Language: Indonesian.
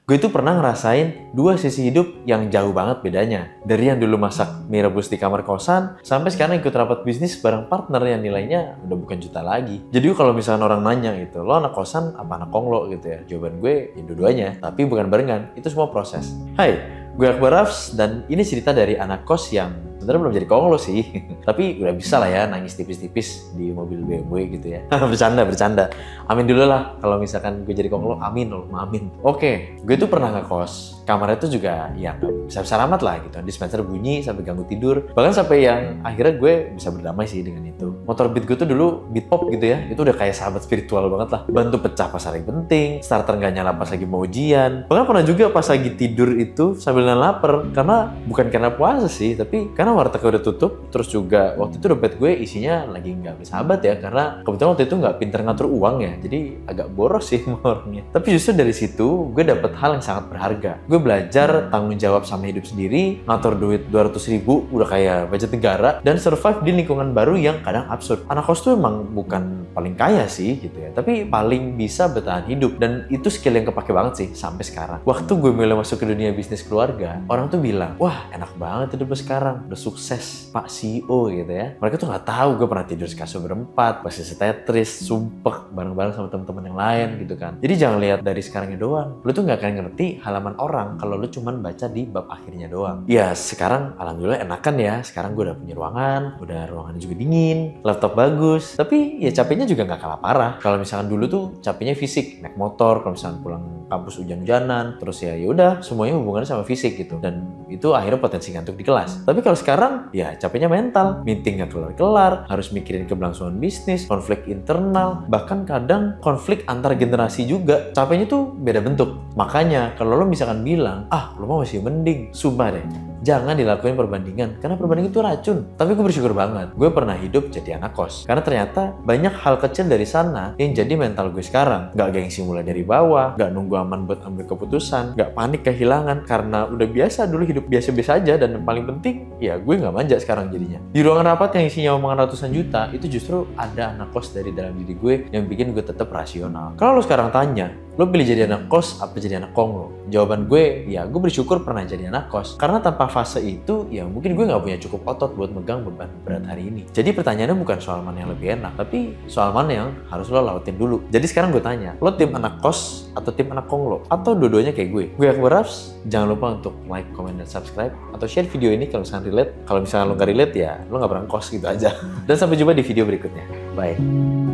Gue tuh pernah ngerasain dua sisi hidup yang jauh banget bedanya. Dari yang dulu masak mie rebus di kamar kosan, sampai sekarang ikut rapat bisnis bareng partner yang nilainya udah bukan juta lagi. Jadi kalau misalkan orang nanya gitu, lo anak kosan apa anak konglo gitu ya? Jawaban gue ya dua-duanya, tapi bukan barengan, itu semua proses. Hai, gue Akbar Rafs dan ini cerita dari anak kos yang sebenarnya belum jadi konglo sih. Tapi udah bisa lah ya nangis tipis-tipis di mobil BMW gitu ya. Bercanda. Amin dulu lah kalau misalkan gue jadi konglo, amin loh, amin. Oke, gue tuh pernah ngekos. Kamarnya tuh juga ya nggak besar-besar amat lah gitu. Dispenser bunyi sampai ganggu tidur. Bahkan sampai yang akhirnya gue bisa berdamai sih dengan itu. Motor Beat gue tuh dulu Beat Pop gitu ya. Itu udah kayak sahabat spiritual banget lah. Bantu pecah pas hari penting, starter nggak nyala pas lagi mau ujian. Bahkan pernah juga pas lagi tidur itu sambil lapar. Karena bukan karena puasa sih, tapi karena wartegnya udah tutup. Terus juga waktu itu dompet gue isinya lagi nggak bersahabat ya. Karena kebetulan waktu itu nggak pinter ngatur uang ya. Jadi agak boros sih orangnya. Tapi justru dari situ gue dapet hal yang sangat berharga. Gue belajar tanggung jawab sama hidup sendiri, ngatur duit 200.000 udah kayak budget negara, dan survive di lingkungan baru yang kadang absurd. Anak kos tuh emang bukan paling kaya sih gitu ya, tapi paling bisa bertahan hidup, dan itu skill yang kepake banget sih sampai sekarang. Waktu gue mulai masuk ke dunia bisnis keluarga, orang tuh bilang, wah enak banget hidup lo sekarang, udah sukses Pak CEO gitu ya. Mereka tuh nggak tahu gue pernah tidur sekasur berempat, posisi Tetris, sumpek bareng-bareng sama teman-teman yang lain gitu kan. Jadi jangan lihat dari sekarangnya doang, lo tuh nggak akan ngerti halaman orang kalau lu cuman baca di bab akhirnya doang. Ya sekarang alhamdulillah enakan ya. Sekarang gue udah punya ruangannya juga dingin, laptop bagus. Tapi ya capeknya juga nggak kalah parah. Kalau misalkan dulu tuh capeknya fisik, naik motor, kalau misalkan pulang kampus hujan-hujanan, terus ya udah semuanya hubungannya sama fisik gitu. Dan itu akhirnya potensi ngantuk di kelas. Tapi kalau sekarang ya capeknya mental, meeting nggak kelar-kelar, harus mikirin keberlangsungan bisnis, konflik internal, bahkan kadang konflik antar generasi juga. Capeknya tuh beda bentuk. Makanya kalau lo misalkan bilang, lo mah masih mending, sumpah deh, jangan dilakuin perbandingan, karena perbandingan itu racun. Tapi gue bersyukur banget, gue pernah hidup jadi anak kos, karena ternyata banyak hal kecil dari sana yang jadi mental gue sekarang. Gak gengsi mulai dari bawah, gak nunggu aman buat ambil keputusan, gak panik kehilangan, karena udah biasa dulu hidup biasa-biasa aja. Dan yang paling penting, ya gue gak manja sekarang jadinya. Di ruangan rapat yang isinya omongan ratusan juta, itu justru ada anak kos dari dalam diri gue yang bikin gue tetap rasional. Kalau lo sekarang tanya, lo pilih jadi anak kos apa jadi anak konglo? Jawaban gue, ya gue bersyukur pernah jadi anak kos. Karena tanpa fase itu, ya mungkin gue gak punya cukup otot buat megang beban berat hari ini. Jadi pertanyaannya bukan soal mana yang lebih enak, tapi soal mana yang harus lo lautin dulu. Jadi sekarang gue tanya, lo tim anak kos atau tim anak konglo? Atau dua-duanya kayak gue? Gue Akbar Rafs, jangan lupa untuk like, comment, dan subscribe. Atau share video ini kalau misalnya relate. Kalau misalnya lo gak relate, ya lo gak pernah kos gitu aja. Dan sampai jumpa di video berikutnya. Bye.